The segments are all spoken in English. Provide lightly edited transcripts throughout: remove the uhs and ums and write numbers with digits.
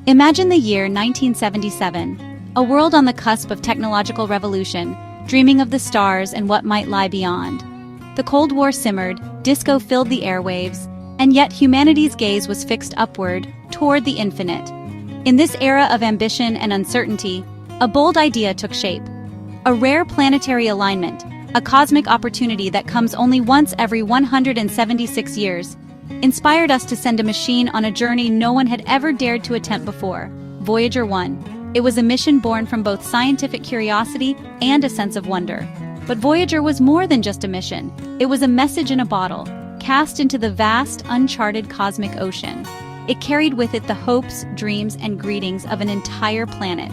Imagine the year 1977, a world on the cusp of technological revolution, dreaming of the stars and what might lie beyond. The Cold War simmered, disco filled the airwaves, and yet humanity's gaze was fixed upward, toward the infinite. In this era of ambition and uncertainty, a bold idea took shape. A rare planetary alignment, a cosmic opportunity that comes only once every 176 years, inspired us to send a machine on a journey no one had ever dared to attempt before, Voyager 1. It was a mission born from both scientific curiosity and a sense of wonder. But Voyager was more than just a mission. It was a message in a bottle, cast into the vast, uncharted cosmic ocean. It carried with it the hopes, dreams, and greetings of an entire planet.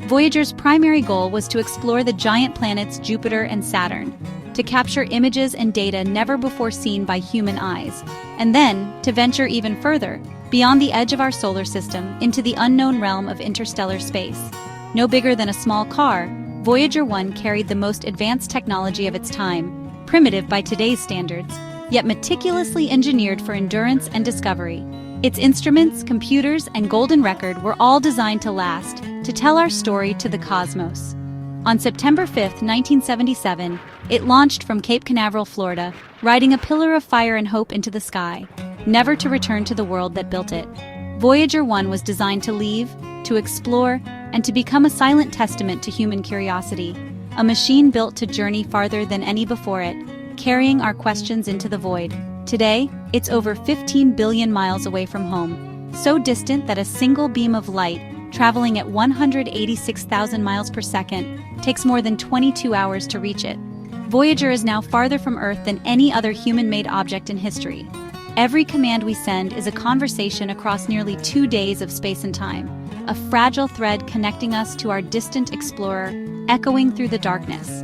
Voyager's primary goal was to explore the giant planets Jupiter and Saturn, to capture images and data never before seen by human eyes, and then to venture even further, beyond the edge of our solar system, into the unknown realm of interstellar space. No bigger than a small car, Voyager 1 carried the most advanced technology of its time, primitive by today's standards, yet meticulously engineered for endurance and discovery. Its instruments, computers, and golden record were all designed to last, to tell our story to the cosmos. On September 5, 1977, it launched from Cape Canaveral, Florida, riding a pillar of fire and hope into the sky, never to return to the world that built it. Voyager 1 was designed to leave, to explore, and to become a silent testament to human curiosity, a machine built to journey farther than any before it, carrying our questions into the void. Today, it's over 15 billion miles away from home, so distant that a single beam of light, traveling at 186,000 miles per second, takes more than 22 hours to reach it. Voyager is now farther from Earth than any other human-made object in history. Every command we send is a conversation across nearly 2 days of space and time, a fragile thread connecting us to our distant explorer, echoing through the darkness.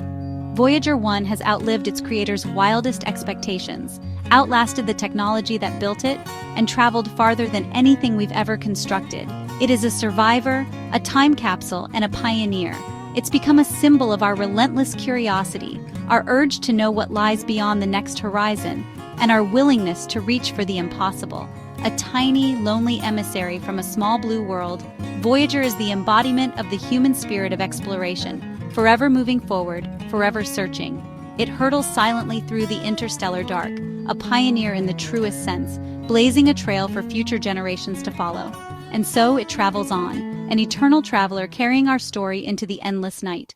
Voyager 1 has outlived its creator's wildest expectations, outlasted the technology that built it, and traveled farther than anything we've ever constructed. It is a survivor, a time capsule, and a pioneer. It's become a symbol of our relentless curiosity, our urge to know what lies beyond the next horizon, and our willingness to reach for the impossible. A tiny, lonely emissary from a small blue world, Voyager is the embodiment of the human spirit of exploration, forever moving forward, forever searching. It hurtles silently through the interstellar dark, a pioneer in the truest sense, blazing a trail for future generations to follow. And so it travels on, an eternal traveler carrying our story into the endless night.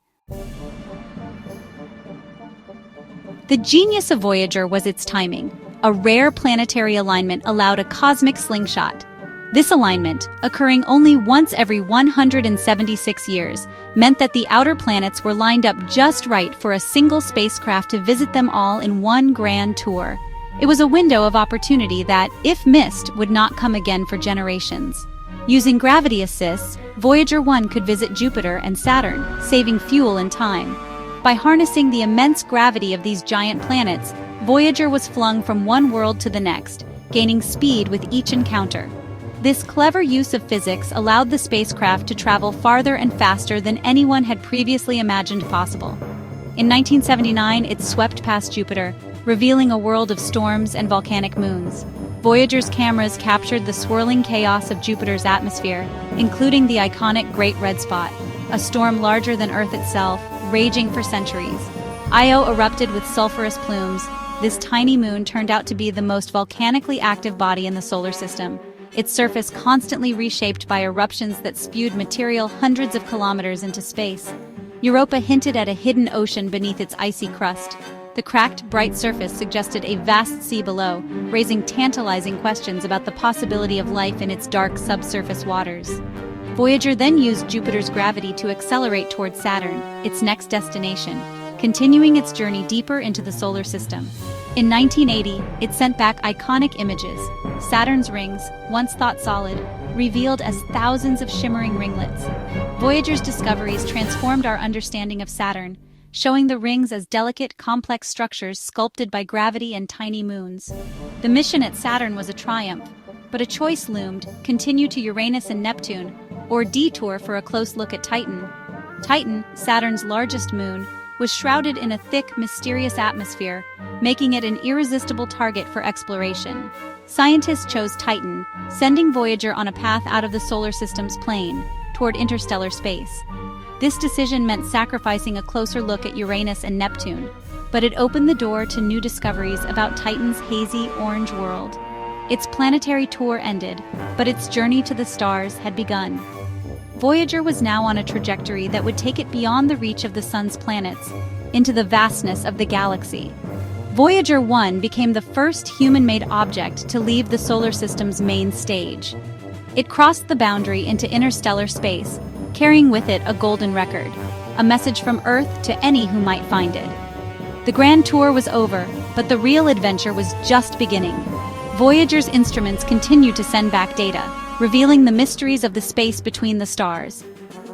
The genius of Voyager was its timing. A rare planetary alignment allowed a cosmic slingshot. This alignment, occurring only once every 176 years, meant that the outer planets were lined up just right for a single spacecraft to visit them all in one grand tour. It was a window of opportunity that, if missed, would not come again for generations. Using gravity assists, Voyager 1 could visit Jupiter and Saturn, saving fuel and time. By harnessing the immense gravity of these giant planets, Voyager was flung from one world to the next, gaining speed with each encounter. This clever use of physics allowed the spacecraft to travel farther and faster than anyone had previously imagined possible. In 1979, it swept past Jupiter, revealing a world of storms and volcanic moons. Voyager's cameras captured the swirling chaos of Jupiter's atmosphere, including the iconic Great Red Spot, a storm larger than Earth itself, raging for centuries. Io erupted with sulfurous plumes. This tiny moon turned out to be the most volcanically active body in the solar system, its surface constantly reshaped by eruptions that spewed material hundreds of kilometers into space. Europa hinted at a hidden ocean beneath its icy crust. The cracked, bright surface suggested a vast sea below, raising tantalizing questions about the possibility of life in its dark subsurface waters. Voyager then used Jupiter's gravity to accelerate toward Saturn, its next destination, continuing its journey deeper into the solar system. In 1980, it sent back iconic images. Saturn's rings, once thought solid, revealed as thousands of shimmering ringlets. Voyager's discoveries transformed our understanding of Saturn, showing the rings as delicate, complex structures sculpted by gravity and tiny moons. The mission at Saturn was a triumph, but a choice loomed: continue to Uranus and Neptune, or detour for a close look at Titan. Titan, Saturn's largest moon, was shrouded in a thick, mysterious atmosphere, making it an irresistible target for exploration. scientists chose Titan, sending Voyager on a path out of the solar system's plane, toward interstellar space. This decision meant sacrificing a closer look at Uranus and Neptune, but it opened the door to new discoveries about Titan's hazy orange world. Its planetary tour ended, but its journey to the stars had begun. Voyager was now on a trajectory that would take it beyond the reach of the Sun's planets, into the vastness of the galaxy. Voyager 1 became the first human-made object to leave the solar system's main stage. It crossed the boundary into interstellar space, carrying with it a golden record, a message from Earth to any who might find it. The grand tour was over, but the real adventure was just beginning. Voyager's instruments continued to send back data, revealing the mysteries of the space between the stars.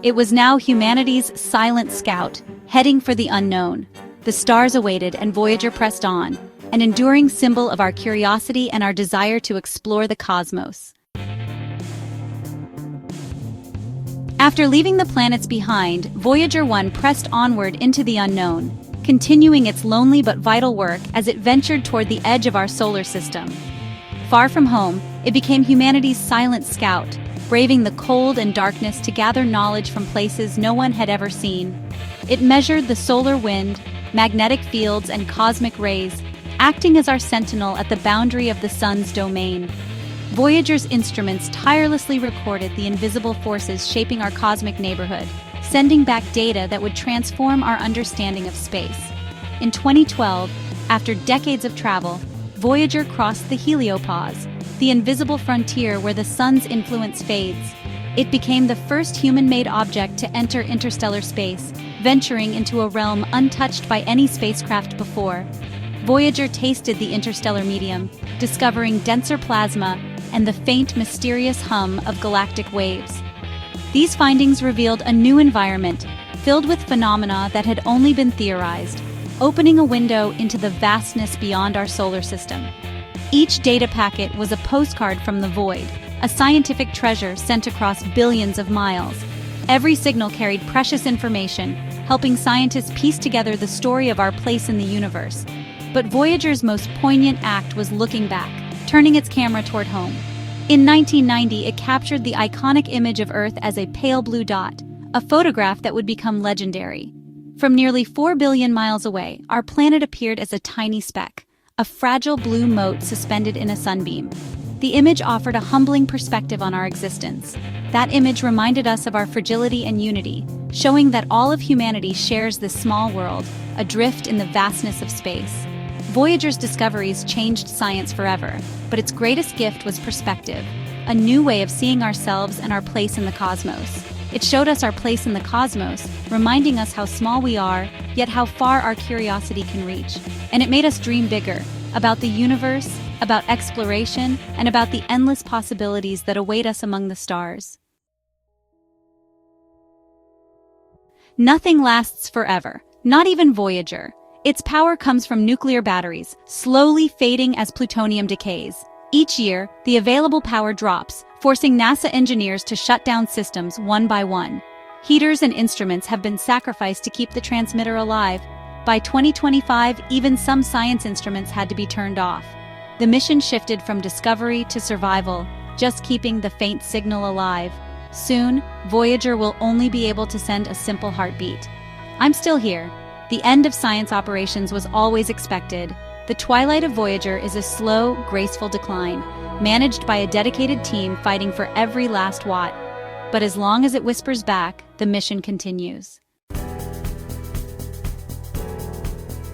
It was now humanity's silent scout, heading for the unknown. The stars awaited and Voyager pressed on, an enduring symbol of our curiosity and our desire to explore the cosmos. After leaving the planets behind, Voyager 1 pressed onward into the unknown, continuing its lonely but vital work as it ventured toward the edge of our solar system. Far from home, it became humanity's silent scout, braving the cold and darkness to gather knowledge from places no one had ever seen. It measured the solar wind, magnetic fields, and cosmic rays, acting as our sentinel at the boundary of the sun's domain. Voyager's instruments tirelessly recorded the invisible forces shaping our cosmic neighborhood, sending back data that would transform our understanding of space. In 2012, after decades of travel, Voyager crossed the heliopause, the invisible frontier where the sun's influence fades. It became the first human-made object to enter interstellar space, venturing into a realm untouched by any spacecraft before. Voyager tasted the interstellar medium, discovering denser plasma and the faint, mysterious hum of galactic waves. These findings revealed a new environment, filled with phenomena that had only been theorized, opening a window into the vastness beyond our solar system. Each data packet was a postcard from the void, a scientific treasure sent across billions of miles. Every signal carried precious information, helping scientists piece together the story of our place in the universe. But Voyager's most poignant act was looking back, turning its camera toward home. In 1990, it captured the iconic image of Earth as a pale blue dot, a photograph that would become legendary. From nearly 4 billion miles away, our planet appeared as a tiny speck, a fragile blue mote suspended in a sunbeam. The image offered a humbling perspective on our existence. That image reminded us of our fragility and unity, showing that all of humanity shares this small world, adrift in the vastness of space. Voyager's discoveries changed science forever, but its greatest gift was perspective, a new way of seeing ourselves and our place in the cosmos. It showed us our place in the cosmos, reminding us how small we are, yet how far our curiosity can reach. And it made us dream bigger, about the universe, about exploration, and about the endless possibilities that await us among the stars. Nothing lasts forever, not even Voyager. Its power comes from nuclear batteries, slowly fading as plutonium decays. Each year, the available power drops, forcing NASA engineers to shut down systems one by one. Heaters and instruments have been sacrificed to keep the transmitter alive. By 2025, even some science instruments had to be turned off. The mission shifted from discovery to survival, just keeping the faint signal alive. Soon, Voyager will only be able to send a simple heartbeat. I'm still here. The end of science operations was always expected. The twilight of Voyager is a slow, graceful decline, managed by a dedicated team fighting for every last watt. But as long as it whispers back, the mission continues.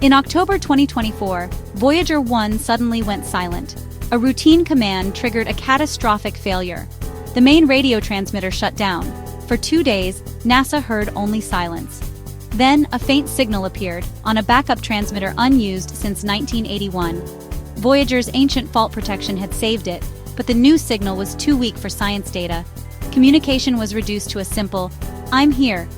In October 2024, Voyager 1 suddenly went silent. A routine command triggered a catastrophic failure. The main radio transmitter shut down. For 2 days, NASA heard only silence. Then, a faint signal appeared, on a backup transmitter unused since 1981. Voyager's ancient fault protection had saved it, but the new signal was too weak for science data. Communication was reduced to a simple, "I'm here."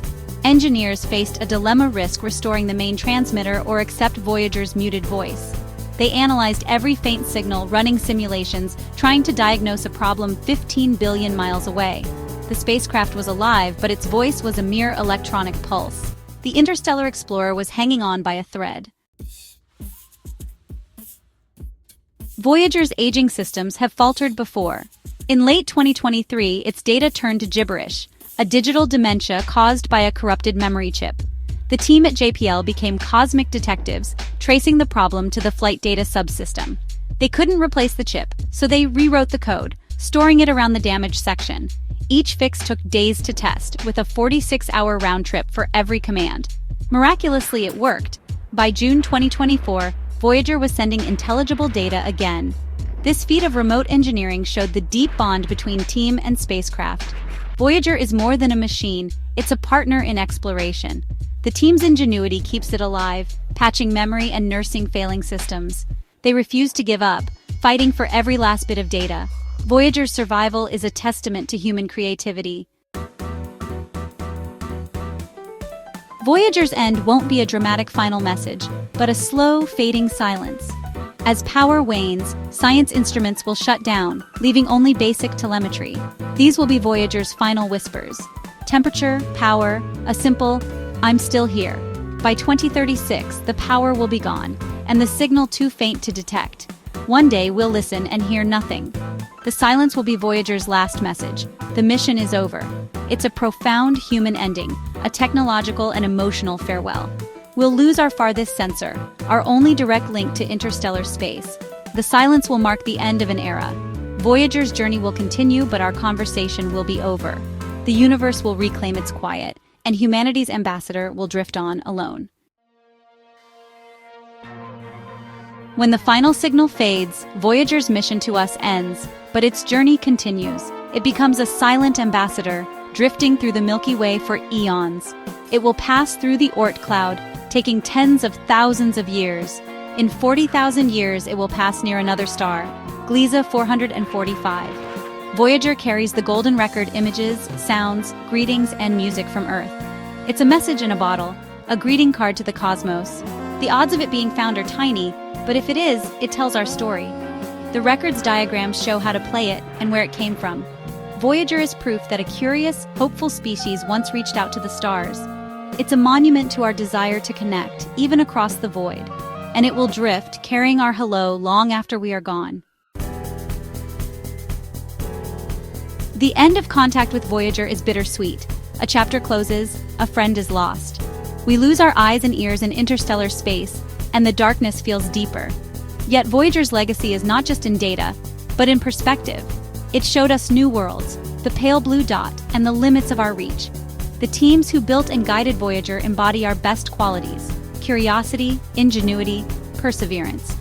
Engineers faced a dilemma: risk restoring the main transmitter or accept Voyager's muted voice. They analyzed every faint signal, running simulations, trying to diagnose a problem 15 billion miles away. The spacecraft was alive, but its voice was a mere electronic pulse. The interstellar explorer was hanging on by a thread. Voyager's aging systems have faltered before. In late 2023, its data turned to gibberish, a digital dementia caused by a corrupted memory chip. The team at JPL became cosmic detectives, tracing the problem to the flight data subsystem. They couldn't replace the chip, so they rewrote the code, storing it around the damaged section. Each fix took days to test, with a 46-hour round trip for every command. Miraculously, it worked. By June 2024, Voyager was sending intelligible data again. This feat of remote engineering showed the deep bond between team and spacecraft. Voyager is more than a machine, it's a partner in exploration. The team's ingenuity keeps it alive, patching memory and nursing failing systems. They refuse to give up, fighting for every last bit of data. Voyager's survival is a testament to human creativity. Voyager's end won't be a dramatic final message, but a slow, fading silence. As power wanes, science instruments will shut down, leaving only basic telemetry. These will be Voyager's final whispers. Temperature, power, a simple, "I'm still here." By 2036, the power will be gone, and the signal too faint to detect. One day, we'll listen and hear nothing. The silence will be Voyager's last message. The mission is over. It's a profound human ending, a technological and emotional farewell. We'll lose our farthest sensor, our only direct link to interstellar space. The silence will mark the end of an era. Voyager's journey will continue, but our conversation will be over. The universe will reclaim its quiet, and humanity's ambassador will drift on alone. When the final signal fades, Voyager's mission to us ends, but its journey continues. It becomes a silent ambassador, drifting through the Milky Way for eons. It will pass through the Oort cloud, taking tens of thousands of years. In 40,000 years, it will pass near another star, Gliese 445. Voyager carries the golden record: images, sounds, greetings, and music from Earth. It's a message in a bottle, a greeting card to the cosmos. The odds of it being found are tiny, but if it is, it tells our story. The record's diagrams show how to play it and where it came from. Voyager is proof that a curious, hopeful species once reached out to the stars. It's a monument to our desire to connect, even across the void. And it will drift, carrying our hello long after we are gone. The end of contact with Voyager is bittersweet. A chapter closes, a friend is lost. We lose our eyes and ears in interstellar space, and the darkness feels deeper. Yet Voyager's legacy is not just in data, but in perspective. It showed us new worlds, the pale blue dot, and the limits of our reach. The teams who built and guided Voyager embody our best qualities: curiosity, ingenuity, perseverance.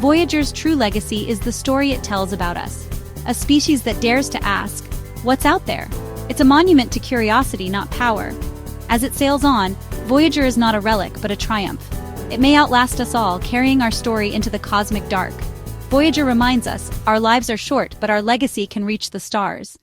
Voyager's true legacy is the story it tells about us. A species that dares to ask, what's out there? It's a monument to curiosity, not power. As it sails on, Voyager is not a relic, but a triumph. It may outlast us all, carrying our story into the cosmic dark. Voyager reminds us, our lives are short, but our legacy can reach the stars.